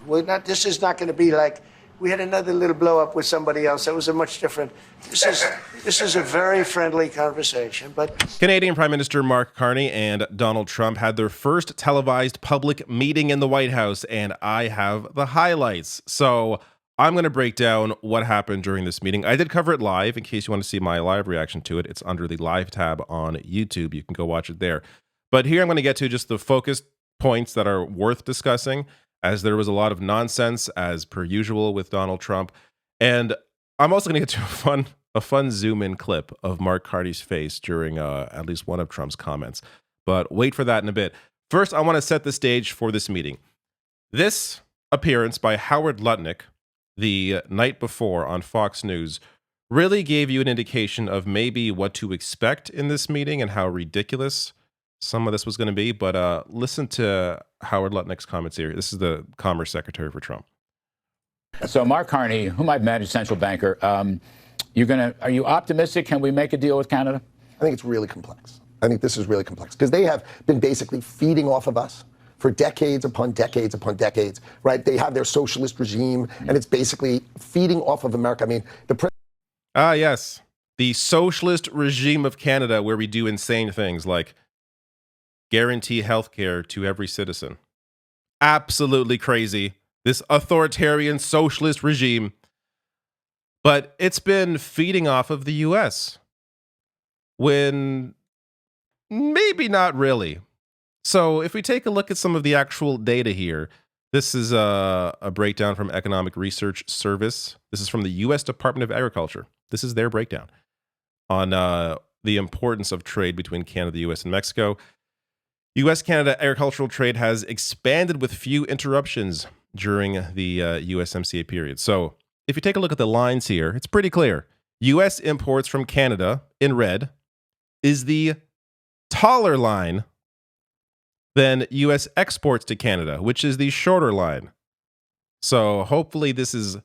This is not going to be like we had another little blow up with somebody else. That was a much different. This is a very friendly conversation. But Canadian Prime Minister Mark Carney and Donald Trump had their first televised public meeting in the White House, and I have the highlights. So I'm going to break down what happened during this meeting. I did cover it live. In case you want to see my live reaction to it, it's under the live tab on YouTube. You can go watch it there. But here I'm going to get to just the focused points that are worth discussing, as there was a lot of nonsense, as per usual, with Donald Trump. And I'm also going to get to a fun zoom-in clip of Mark Carney's face during at least one of Trump's comments. But wait for that in a bit. First, I want to set the stage for this meeting. This appearance by Howard Lutnick the night before on Fox News really gave you an indication of maybe what to expect in this meeting and how ridiculous some of this was going to be. But listen to Howard Lutnick's comments here. This is the Commerce Secretary for Trump. So Mark Carney, whom I've met as central banker, are you optimistic? Can we make a deal with Canada? I think it's really complex. I think this is really complex because they have been basically feeding off of us for decades upon decades upon decades, right? They have their socialist regime, and it's basically feeding off of America. I mean, yes, the socialist regime of Canada, where we do insane things like guarantee health care to every citizen. Absolutely crazy. This authoritarian socialist regime. But it's been feeding off of the U.S. when maybe not really. So if we take a look at some of the actual data here, this is a breakdown from Economic Research Service. This is from the U.S. Department of Agriculture. This is their breakdown on the importance of trade between Canada, the U.S., and Mexico. U.S.-Canada agricultural trade has expanded with few interruptions during the USMCA period. So if you take a look at the lines here, it's pretty clear. U.S. imports from Canada, in red, is the taller line than U.S. exports to Canada, which is the shorter line. So hopefully this is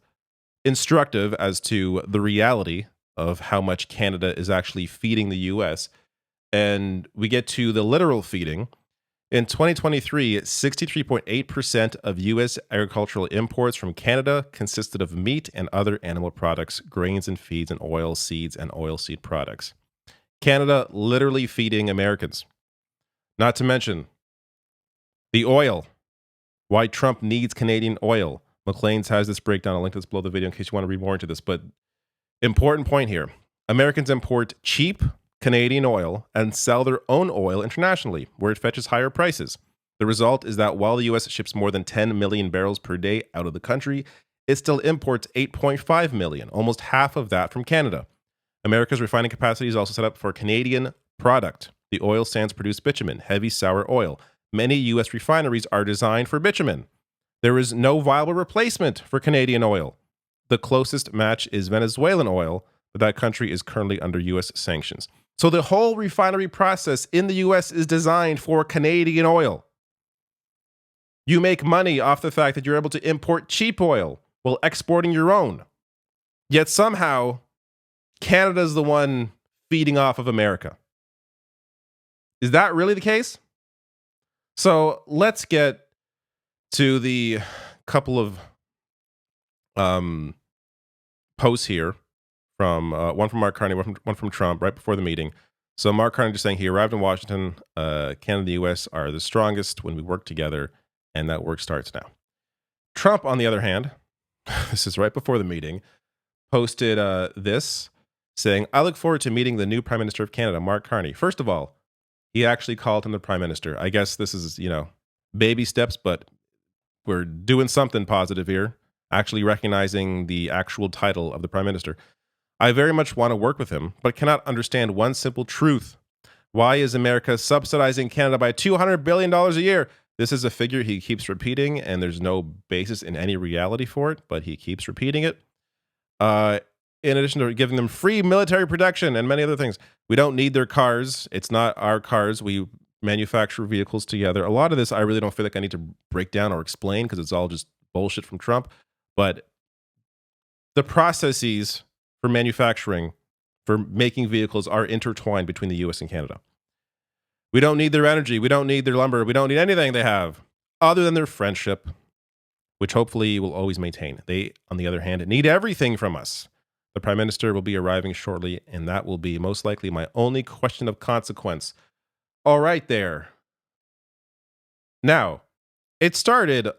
instructive as to the reality of how much Canada is actually feeding the U.S. And we get to the literal feeding. In 2023, 63.8% of U.S. agricultural imports from Canada consisted of meat and other animal products, grains and feeds, and oil seeds and oilseed products. Canada literally feeding Americans. Not to mention the oil. Why Trump needs Canadian oil. McLean's has this breakdown. I'll link this below the video in case you want to read more into this. But important point here. Americans import cheap Canadian oil and sell their own oil internationally, where it fetches higher prices. The result is that while the U.S. ships more than 10 million barrels per day out of the country, it still imports 8.5 million, almost half of that from Canada. America's refining capacity is also set up for Canadian product. The oil sands produce bitumen, heavy sour oil. Many U.S. refineries are designed for bitumen. There is no viable replacement for Canadian oil. The closest match is Venezuelan oil, but that country is currently under U.S. sanctions. So the whole refinery process in the U.S. is designed for Canadian oil. You make money off the fact that you're able to import cheap oil while exporting your own. Yet somehow, Canada's the one feeding off of America. Is that really the case? So let's get to the couple of posts here. From one from Mark Carney, one from Trump, right before the meeting. So Mark Carney just saying he arrived in Washington. Canada and the U.S. are the strongest when we work together, and that work starts now. Trump, on the other hand, this is right before the meeting, posted this, saying, "I look forward to meeting the new Prime Minister of Canada, Mark Carney." First of all, he actually called him the Prime Minister. I guess this is, baby steps, but we're doing something positive here, actually recognizing the actual title of the Prime Minister. "I very much want to work with him, but cannot understand one simple truth. Why is America subsidizing Canada by $200 billion a year?" This is a figure he keeps repeating, and there's no basis in any reality for it, but he keeps repeating it. In addition to giving them free military protection and many other things. We don't need their cars. It's not our cars. We manufacture vehicles together. A lot of this I really don't feel like I need to break down or explain because it's all just bullshit from Trump. But the processes for manufacturing, for making vehicles are intertwined between the U.S. and Canada. We don't need their energy. We don't need their lumber. We don't need anything they have other than their friendship. which hopefully will always maintain. They, on the other hand, need everything from us. The Prime Minister will be arriving shortly, and that will be most likely my only question of consequence. All right, there. Now, it started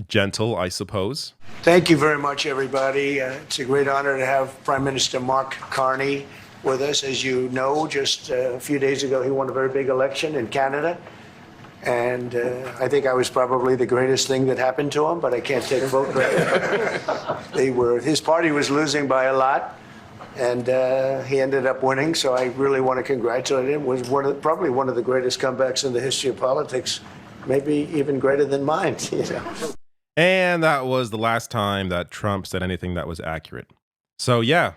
gentle, I suppose. Thank you very much, everybody. It's a great honor to have Prime Minister Mark Carney with us. As you know, just a few days ago, he won a very big election in Canada. And I think I was probably the greatest thing that happened to him, but I can't take vote credit. His party was losing by a lot, and he ended up winning. So I really want to congratulate him. It was probably one of the greatest comebacks in the history of politics, maybe even greater than mine. You know? And that was the last time that Trump said anything that was accurate. So yeah,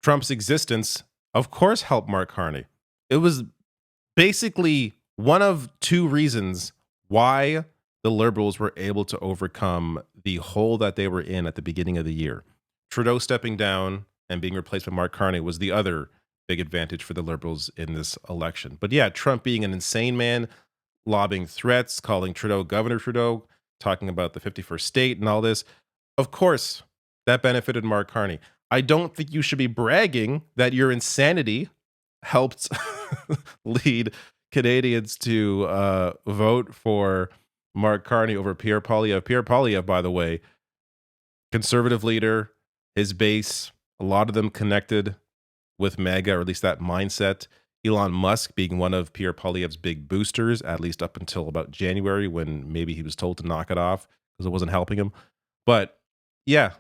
Trump's existence, of course, helped Mark Carney. It was basically one of two reasons why the Liberals were able to overcome the hole that they were in at the beginning of the year. Trudeau stepping down and being replaced by Mark Carney was the other big advantage for the Liberals in this election. But yeah, Trump being an insane man, lobbing threats, calling Trudeau Governor Trudeau, talking about the 51st state and all this. Of course, that benefited Mark Carney. I don't think you should be bragging that your insanity helped lead Canadians to vote for Mark Carney over Pierre Poilievre. Pierre Poilievre, by the way, conservative leader, his base, a lot of them connected with MAGA, or at least that mindset. Elon Musk being one of Pierre Poilievre's big boosters, at least up until about January, when maybe he was told to knock it off because it wasn't helping him. But yeah,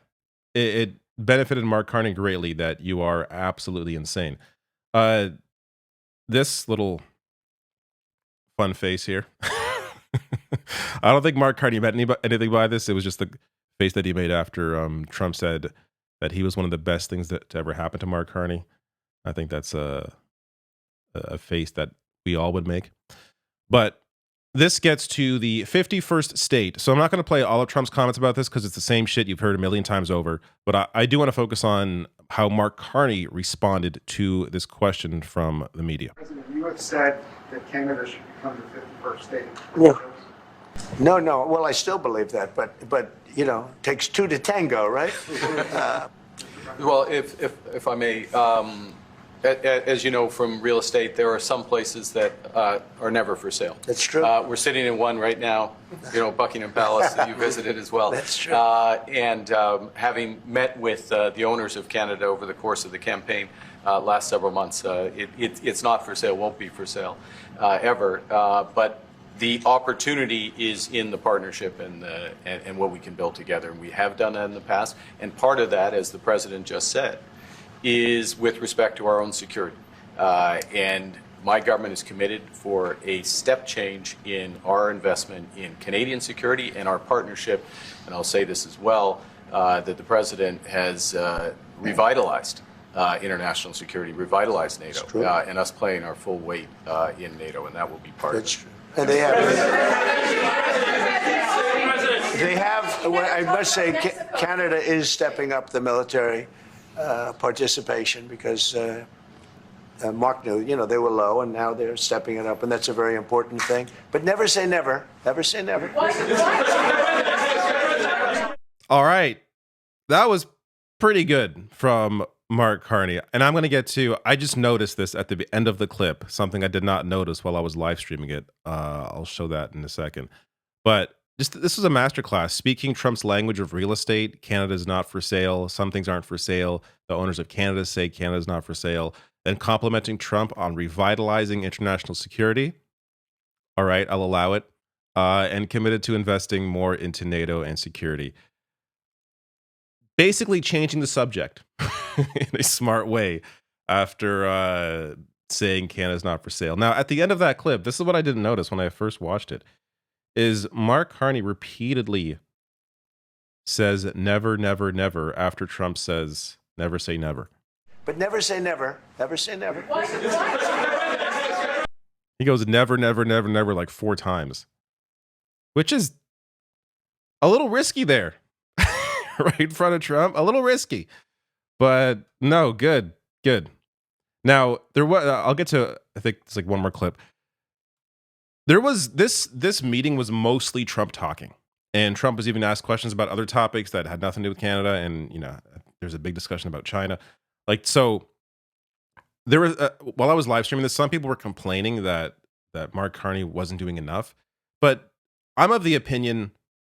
it benefited Mark Carney greatly that you are absolutely insane. This little fun face here. I don't think Mark Carney meant anything by this. It was just the face that he made after Trump said that he was one of the best things that to ever happen to Mark Carney. I think that's a face that we all would make. But this gets to the 51st state. So I'm not going to play all of Trump's comments about this because it's the same shit you've heard a million times over. But I do want to focus on how Mark Carney responded to this question from the media. President, you have said that Canada should become the 51st state. Yeah. No. Well, I still believe that, but you know, it takes two to tango, right? Well, if I may, as you know from real estate, there are some places that are never for sale. That's true. We're sitting in one right now, you know, Buckingham Palace that you visited as well. That's true. And having met with the owners of Canada over the course of the campaign last several months, it's not for sale, won't be for sale ever. But the opportunity is in the partnership and what we can build together. And we have done that in the past. And part of that, as the president just said, is with respect to our own security. And my government is committed for a step change in our investment in Canadian security and our partnership. And I'll say this as well, that the president has revitalized international security, revitalized NATO, and us playing our full weight in NATO, and that will be part of it. That's true. And they have, I must say, Canada is stepping up the military participation because Mark knew, you know, they were low and now they're stepping it up, and that's a very important thing. But never say never. Never say never. All right. That was pretty good from Mark Carney. And I'm going to get to, I just noticed this at the end of the clip, something I did not notice while I was live streaming it. I'll show that in a second. But this was a masterclass. Speaking Trump's language of real estate, Canada is not for sale. Some things aren't for sale. The owners of Canada say Canada is not for sale. Then complimenting Trump on revitalizing international security. All right, I'll allow it. And committed to investing more into NATO and security. Basically changing the subject in a smart way after saying Canada's not for sale. Now, at the end of that clip, this is what I didn't notice when I first watched it, is Mark Carney repeatedly says never, never, never after Trump says never say never. But never say never. Never say never. He goes never, never, never, never like 4 times, which is a little risky there. Right in front of Trump, a little risky, but no, good. Now there was, I'll get to, I think it's like one more clip. There was this meeting was mostly Trump talking. And Trump was even asked questions about other topics that had nothing to do with Canada. And, there's a big discussion about China. So there was, while I was live streaming this, some people were complaining that Mark Carney wasn't doing enough. But I'm of the opinion,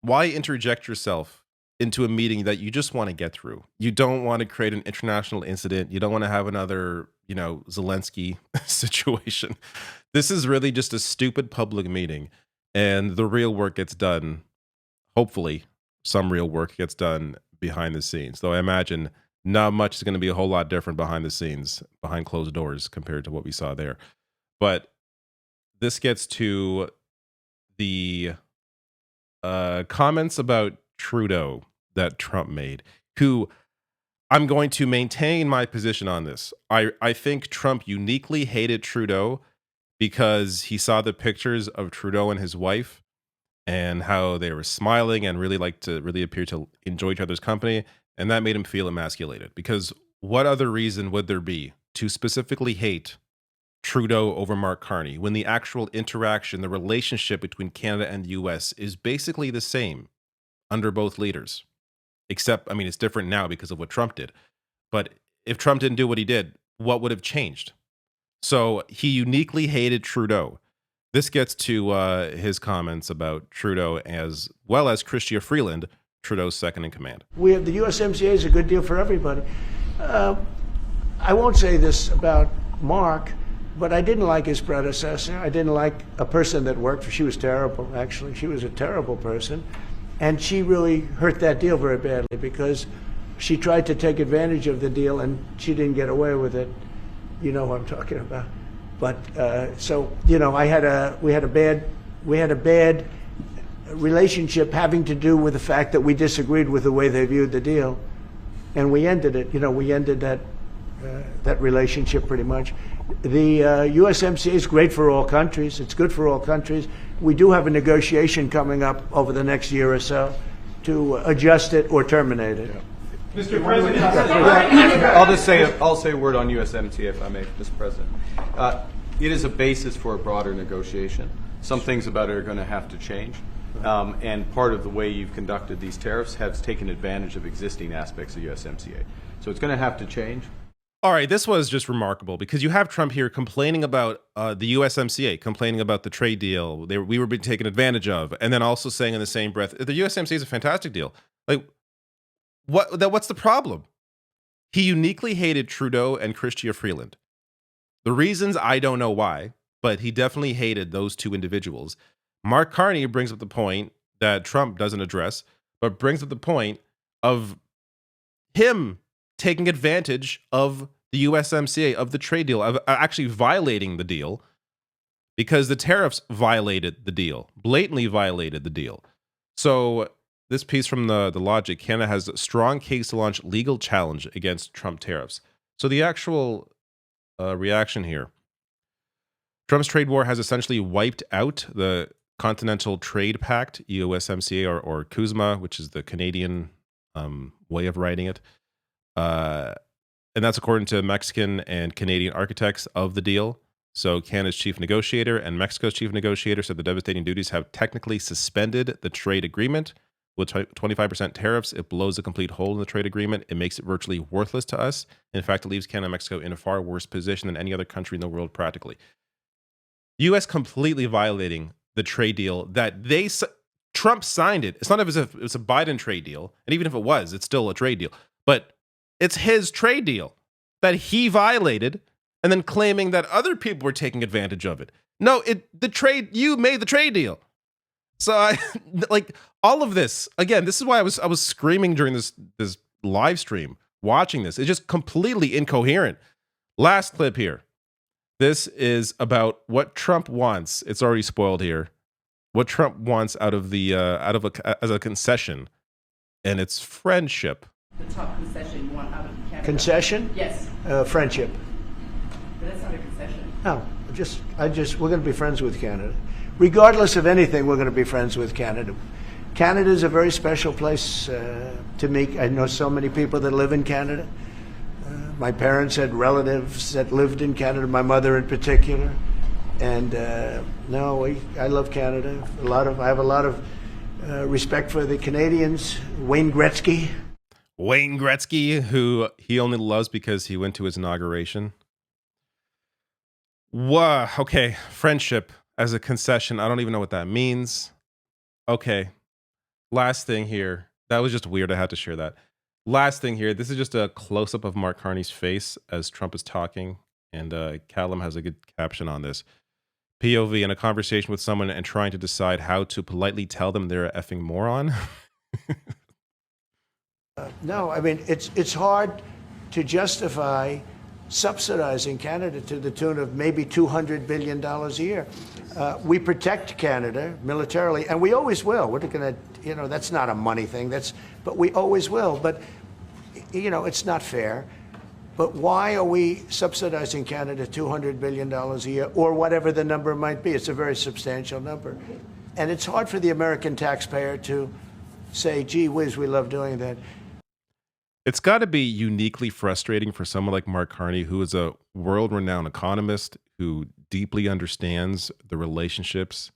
why interject yourself into a meeting that you just want to get through? You don't want to create an international incident. You don't want to have another, Zelensky situation. This is really just a stupid public meeting. And the real work gets done. Hopefully, some real work gets done behind the scenes. Though I imagine not much is going to be a whole lot different behind the scenes, behind closed doors, compared to what we saw there. But this gets to the comments about Trudeau that Trump made, who I'm going to maintain my position on this. I think Trump uniquely hated Trudeau because he saw the pictures of Trudeau and his wife and how they were smiling and really appear to enjoy each other's company. And that made him feel emasculated, because what other reason would there be to specifically hate Trudeau over Mark Carney when the actual interaction, the relationship between Canada and the US is basically the same under both leaders? Except, it's different now because of what Trump did. But if Trump didn't do what he did, what would have changed? So he uniquely hated Trudeau. This gets to his comments about Trudeau as well as Chrystia Freeland, Trudeau's second in command. We have the USMCA is a good deal for everybody. I won't say this about Mark, but I didn't like his predecessor. I didn't like a person that worked for. She was terrible, actually. She was a terrible person. And she really hurt that deal very badly because she tried to take advantage of the deal and she didn't get away with it. You know what I'm talking about. But we had a bad relationship having to do with the fact that we disagreed with the way they viewed the deal, and we ended it. We ended that relationship pretty much. The USMCA is great for all countries. It's good for all countries. We do have a negotiation coming up over the next year or so to adjust it or terminate it. Mr. President, I'll say a word on USMCA if I may, Mr. President. It is a basis for a broader negotiation. Some things about it are going to have to change. And part of the way you've conducted these tariffs has taken advantage of existing aspects of USMCA. So it's going to have to change. All right, this was just remarkable because you have Trump here complaining about the USMCA, complaining about the trade deal we were being taken advantage of, and then also saying in the same breath, the USMCA is a fantastic deal. What's the problem? He uniquely hated Trudeau and Chrystia Freeland. The reasons, I don't know why, but he definitely hated those two individuals. Mark Carney brings up the point that Trump doesn't address, but brings up the point of him taking advantage of the USMCA, of the trade deal, of actually violating the deal, because the tariffs violated the deal, blatantly violated the deal. So this piece from the Logic, Canada has a strong case to launch legal challenge against Trump tariffs. So the actual reaction here. Trump's trade war has essentially wiped out the Continental Trade Pact, USMCA, or CUSMA, which is the Canadian way of writing it. And that's according to Mexican and Canadian architects of the deal. So Canada's chief negotiator and Mexico's chief negotiator said the devastating duties have technically suspended the trade agreement. With 25% tariffs, it blows a complete hole in the trade agreement. It makes it virtually worthless to us. In fact, it leaves Canada and Mexico in a far worse position than any other country in the world practically. The U.S. completely violating the trade deal that Trump signed it. It's not as if it's a Biden trade deal. And even if it was, it's still a trade deal. But it's his trade deal that he violated and then claiming that other people were taking advantage of it. No, you made the trade deal. So all of this, again, this is why I was screaming during this live stream, watching this. It's just completely incoherent. Last clip here. This is about what Trump wants. It's already spoiled here. What Trump wants as a concession, and it's friendship. The top concession you want out of Canada. Concession? Yes. Friendship. But that's not a concession. No, we're going to be friends with Canada. Regardless of anything, we're going to be friends with Canada. Canada is a very special place to me. I know so many people that live in Canada. My parents had relatives that lived in Canada, my mother in particular. And I love Canada. I have a lot of respect for the Canadians, Wayne Gretzky. Wayne Gretzky, who he only loves because he went to his inauguration. Whoa, okay, friendship as a concession. I don't even know what that means. Okay, last thing here. That was just weird. I had to share that. Last thing here. This is just a close-up of Mark Carney's face as Trump is talking. And Callum has a good caption on this. POV, in a conversation with someone and trying to decide how to politely tell them they're a effing moron. No, I mean, it's hard to justify subsidizing Canada to the tune of maybe $200 billion a year. We protect Canada militarily, and we always will. We're going to, that's not a money thing. But we always will. But, it's not fair. But why are we subsidizing Canada $200 billion a year, or whatever the number might be? It's a very substantial number. And it's hard for the American taxpayer to say, gee whiz, we love doing that. It's got to be uniquely frustrating for someone like Mark Carney, who is a world-renowned economist who deeply understands the relationships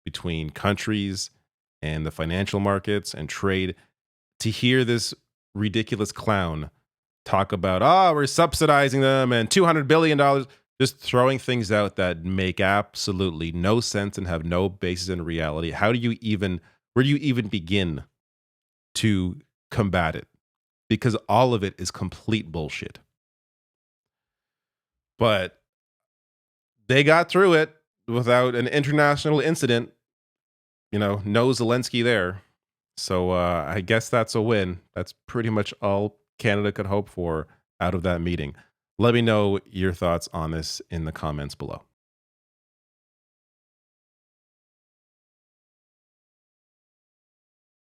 between countries and the financial markets and trade, to hear this ridiculous clown talk about, we're subsidizing them and $200 billion, just throwing things out that make absolutely no sense and have no basis in reality. Where do you even begin to combat it? Because all of it is complete bullshit. But they got through it without an international incident. No Zelensky there. So I guess that's a win. That's pretty much all Canada could hope for out of that meeting. Let me know your thoughts on this in the comments below.